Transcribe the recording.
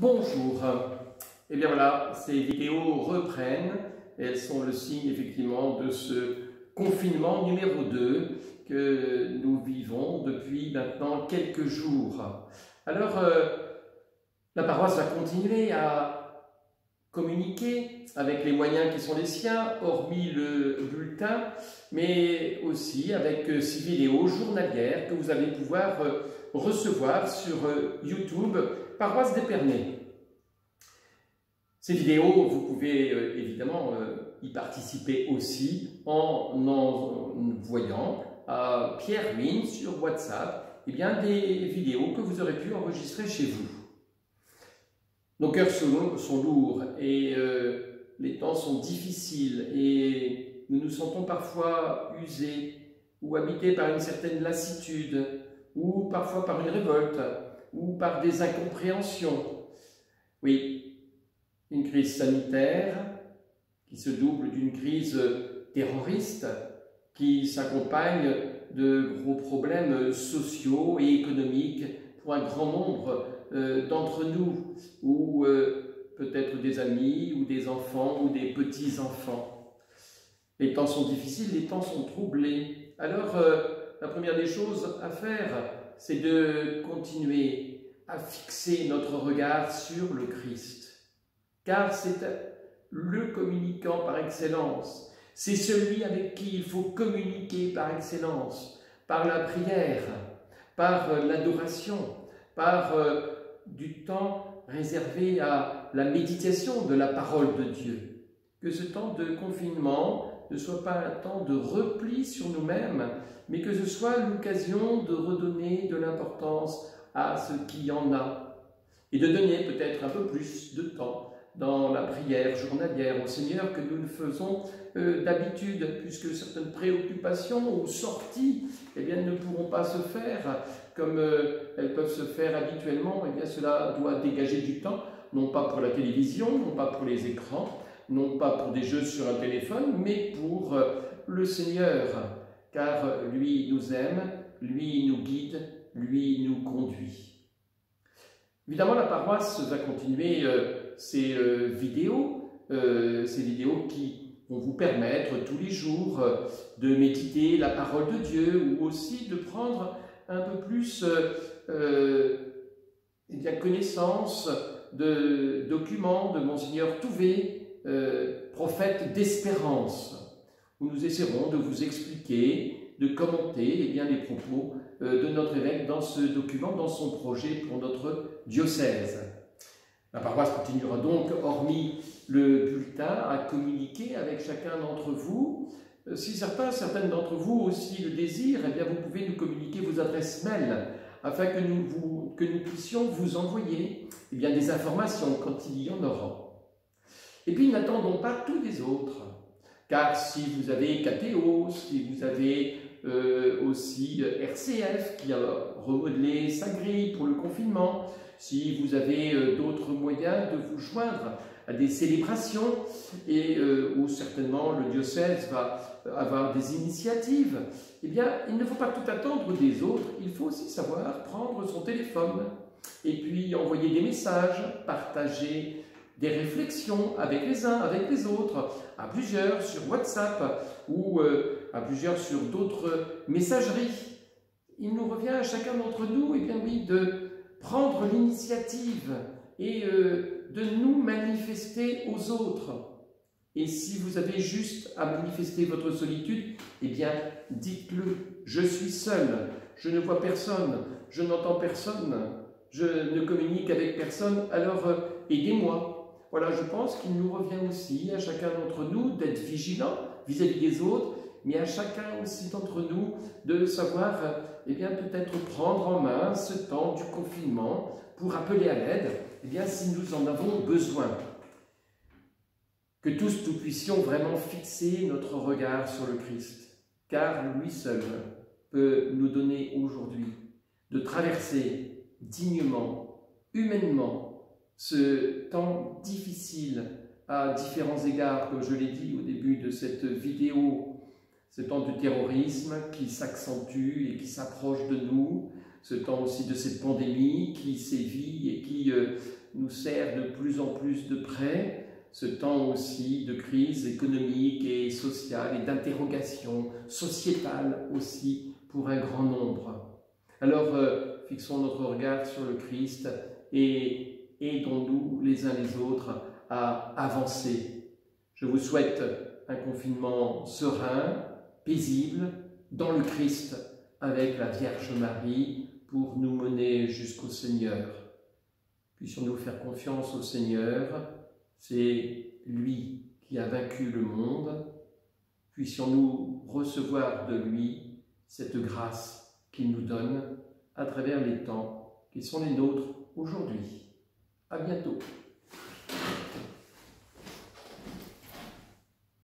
Bonjour. Et bien voilà, ces vidéos reprennent. Elles sont le signe effectivement de ce confinement numéro 2 que nous vivons depuis maintenant quelques jours. Alors, la paroisse va continuer à communiquer avec les moyens qui sont les siens, hormis le bulletin, mais aussi avec ces vidéos journalières que vous allez pouvoir recevoir sur YouTube, Paroisse d'Épernay. Ces vidéos, vous pouvez évidemment y participer aussi en envoyant à Pierre Win sur WhatsApp des vidéos que vous aurez pu enregistrer chez vous. Nos cœurs sont lourds et les temps sont difficiles et nous nous sentons parfois usés ou habités par une certaine lassitude ou parfois par une révolte ou par des incompréhensions. Oui, une crise sanitaire qui se double d'une crise terroriste qui s'accompagne de gros problèmes sociaux et économiques pour un grand nombre d'entre nous, ou peut-être des amis, ou des enfants, ou des petits-enfants. Les temps sont difficiles, les temps sont troublés. Alors, la première des choses à faire, c'est de continuer à fixer notre regard sur le Christ. Car c'est le communicant par excellence. C'est celui avec qui il faut communiquer par excellence, par la prière, par l'adoration, par du temps réservé à la méditation de la parole de Dieu. Que ce temps de confinement ne soit pas un temps de repli sur nous-mêmes, mais que ce soit l'occasion de redonner de l'importance à ce qui y en a et de donner peut-être un peu plus de temps dans la prière journalière au Seigneur que nous le faisons d'habitude, puisque certaines préoccupations ou sorties ne pourront pas se faire comme elles peuvent se faire habituellement. Cela doit dégager du temps, non pas pour la télévision, non pas pour les écrans, non pas pour des jeux sur un téléphone, mais pour le Seigneur, car lui nous aime, lui nous guide, lui nous conduit. Évidemment, la paroisse va continuer ces vidéos qui vont vous permettre tous les jours de méditer la parole de Dieu ou aussi de prendre un peu plus connaissance de documents de Monseigneur Touvet, prophète d'espérance, où nous essaierons de vous expliquer, de commenter les propos de notre évêque dans ce document, dans son projet pour notre diocèse. La paroisse continuera donc, hormis le bulletin, à communiquer avec chacun d'entre vous. Si certaines d'entre vous aussi le désirent, vous pouvez nous communiquer vos adresses mail afin que nous puissions vous envoyer des informations quand il y en aura. Et puis n'attendons pas tous les autres, car si vous avez KTO, si vous avez aussi RCF qui a remodelé sa grille pour le confinement, si vous avez d'autres moyens de vous joindre à des célébrations et où certainement le diocèse va avoir des initiatives, il ne faut pas tout attendre des autres, il faut aussi savoir prendre son téléphone et puis envoyer des messages, partager des réflexions avec les uns, avec les autres, à plusieurs sur WhatsApp ou à plusieurs sur d'autres messageries. Il nous revient à chacun d'entre nous de prendre l'initiative et de nous manifester aux autres. Et si vous avez juste à manifester votre solitude, dites-le, je suis seul, je ne vois personne, je n'entends personne, je ne communique avec personne, alors aidez-moi. Voilà, je pense qu'il nous revient aussi à chacun d'entre nous d'être vigilant vis-à-vis des autres, mais à chacun aussi d'entre nous de savoir peut-être prendre en main ce temps du confinement pour appeler à l'aide si nous en avons besoin. Que tous nous puissions vraiment fixer notre regard sur le Christ, car lui seul peut nous donner aujourd'hui de traverser dignement, humainement, ce temps difficile à différents égards, comme je l'ai dit au début de cette vidéo, ce temps de terrorisme qui s'accentue et qui s'approche de nous, ce temps aussi de cette pandémie qui sévit et qui nous sert de plus en plus de près, ce temps aussi de crise économique et sociale et d'interrogation sociétale aussi pour un grand nombre. Alors, fixons notre regard sur le Christ et aidons-nous les uns les autres à avancer. Je vous souhaite un confinement serein, paisible, dans le Christ, avec la Vierge Marie, pour nous mener jusqu'au Seigneur. Puissions-nous faire confiance au Seigneur, c'est lui qui a vaincu le monde. Puissions-nous recevoir de lui cette grâce qu'il nous donne à travers les temps qui sont les nôtres aujourd'hui. À bientôt.